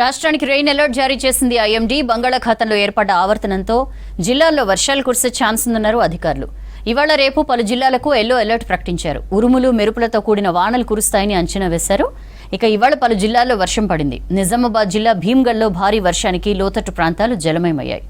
రాష్ట్రానికి rain alert జారీ చేసింది ఐఎండీ. బంగాళాఖాతంలో ఏర్పడ్డ ఆవర్తనంతో జిల్లాల్లో వర్షాలు కురిసే ఛాన్స్ ఉందన్నారు అధికారులు. ఇవాళ రేపు పలు జిల్లాలకు ఎల్లో అలర్ట్ ప్రకటించారు. ఉరుములు మెరుపులతో కూడిన వానలు కురుస్తాయని అంచనా వేశారు. ఇక ఇవాళ పలు జిల్లాల్లో వర్షం పడింది. నిజామాబాద్ జిల్లా భీమ్గఢ్లో భారీ వర్షానికి లోతట్టు ప్రాంతాలు జలమయమయ్యాయి.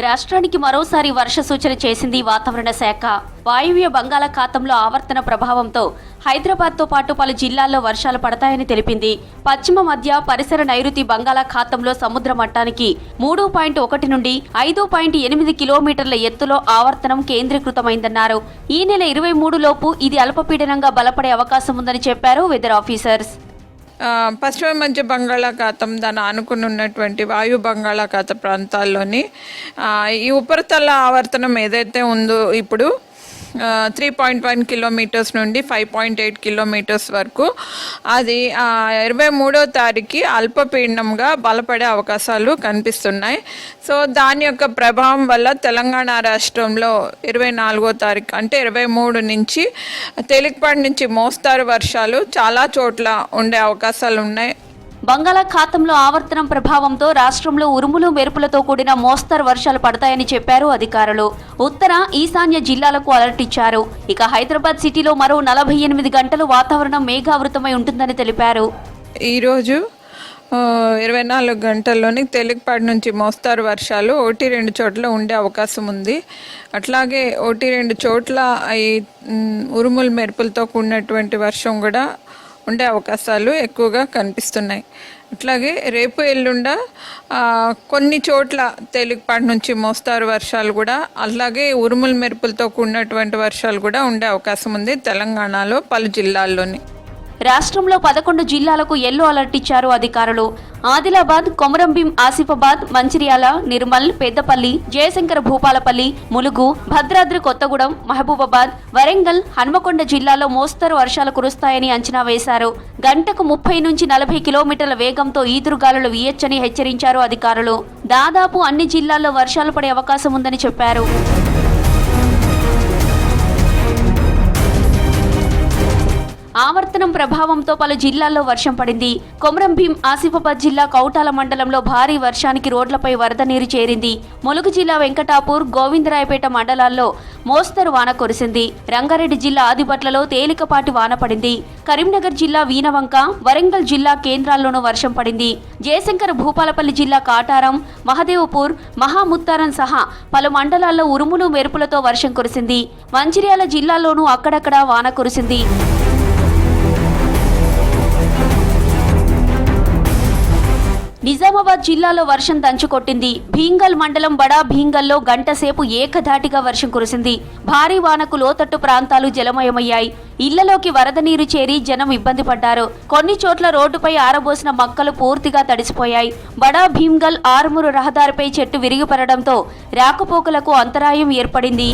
రాష్ట్రానికి మరోసారి వర్ష సూచన చేసింది వాతావరణ శాఖ. వాయువ్య బంగాళాఖాతంలో ఆవర్తన ప్రభావంతో హైదరాబాద్తో పాటు పలు జిల్లాల్లో వర్షాలు పడతాయని తెలిపింది. పశ్చిమ మధ్య పరిసర నైరుతి బంగాళాఖాతంలో సముద్ర మట్టానికి 3.1 నుండి 5.8 కిలోమీటర్ల ఎత్తులో ఆవర్తనం కేంద్రీకృతమైందన్నారు. ఈ నెల 23 లోపు ఇది అల్పపీడనంగా బలపడే అవకాశం ఉందని చెప్పారు వెదర్ ఆఫీసర్స్. పశ్చిమ మధ్య బంగాళాఖాతం దాన్ని ఆనుకుని ఉన్నటువంటి వాయు బంగాళాఖాత ప్రాంతాల్లోని ఈ ఉపరితల ఆవర్తనం ఏదైతే ఉందో ఇప్పుడు 3.1 కిలోమీటర్స్ నుండి 5.8 కిలోమీటర్స్ వరకు అది 23వ తారీఖు అల్పపీడనంగా బలపడే అవకాశాలు కనిపిస్తున్నాయి. సో దాని యొక్క ప్రభావం వల్ల తెలంగాణ రాష్ట్రంలో 24వ తారీఖు అంటే 23 నుంచి తేలికపాటి నుంచి మోస్తారు వర్షాలు చాలా చోట్ల ఉండే అవకాశాలు ఉన్నాయి. బంగాళాఖాతంలో ఆవర్తనం ప్రభావంతో రాష్ట్రంలో ఉరుములు మెరుపులతో కూడిన మోస్తరు వర్షాలు పడతాయని చెప్పారు అధికారులు. ఉత్తర ఈశాన్య జిల్లాలకు అలర్ట్ ఇచ్చారు. ఇక హైదరాబాద్ సిటీలో మరో 48 గంటలు వాతావరణం మేఘావృతమై ఉంటుందని తెలిపారు. ఈరోజు 24 గంటల్లోని తేలికపాటి నుంచి మోస్తారు వర్షాలు 1-2 చోట్ల ఉండే అవకాశం ఉంది. అట్లాగే 1-2 చోట్ల ఈ ఉరుములు మెరుపులతో కూడినటువంటి వర్షం కూడా ఉండే అవకాశాలు ఎక్కువగా కనిపిస్తున్నాయి. అట్లాగే రేపు ఎల్లుండ కొన్ని చోట్ల తేలికపాటి నుంచి మోస్తారు వర్షాలు కూడా అలాగే ఉరుముల మెరుపులతో కూడినటువంటి వర్షాలు కూడా ఉండే అవకాశం ఉంది తెలంగాణలో పలు జిల్లాల్లోని. రాష్ట్రంలో 11 జిల్లాలకు ఎల్లో అలర్ట్ ఇచ్చారు అధికారులు. ఆదిలాబాద్, కొమరంభీం, ఆసిఫాబాద్, మంచిర్యాల, నిర్మల్, పెద్దపల్లి, జయశంకర భూపాలపల్లి, ములుగు, భద్రాద్రి కొత్తగూడెం, మహబూబాబాద్, వరంగల్, హన్మకొండ జిల్లాలో మోస్తరు వర్షాలు కురుస్తాయని అంచనా వేశారు. గంటకు 30 నుంచి 40 కిలోమీటర్ల వేగంతో ఈదురుగాలులు వీయొచ్చని హెచ్చరించారు అధికారులు. దాదాపు అన్ని జిల్లాల్లో వర్షాలు పడే అవకాశం ఉందని చెప్పారు. ఆవర్తనం ప్రభావంతో పలు జిల్లాల్లో వర్షం పడింది. కొమరంభీం, ఆసిఫాబాద్ జిల్లా కౌటాల మండలంలో భారీ వర్షానికి రోడ్లపై వరద నీరు చేరింది. ములుగు జిల్లా వెంకటాపూర్, గోవిందరాయపేట మండలాల్లో మోస్తరు వాన కురిసింది. రంగారెడ్డి జిల్లా ఆదిబట్లలో తేలికపాటి వాన పడింది. కరీంనగర్ జిల్లా వీనవంక, వరంగల్ జిల్లా కేంద్రాల్లోనూ వర్షం పడింది. జయశంకర భూపాలపల్లి జిల్లా కాటారం, మహదేవపూర్, మహాముత్తారం సహా పలు మండలాల్లో ఉరుములు మెరుపులతో వర్షం కురిసింది. మంచిర్యాల జిల్లాలోనూ అక్కడక్కడా వాన కురిసింది. నిజామాబాద్ జిల్లాలో వర్షం దంచుకొట్టింది. భీంగల్ మండలం బడా భీంగల్లో గంట సేపు ఏకధాటిగా వర్షం కురిసింది. భారీ వానకు లోతట్టు ప్రాంతాలు జలమయమయ్యాయి. ఇళ్లలోకి వరద నీరు చేరి జనం ఇబ్బంది పడ్డారు. కొన్ని చోట్ల రోడ్డుపై ఆరబోసిన మొక్కలు పూర్తిగా తడిసిపోయాయి. బడా భీంగల్ ఆరుమూరు రహదారిపై చెట్టు విరిగిపడడంతో రాకపోకలకు అంతరాయం ఏర్పడింది.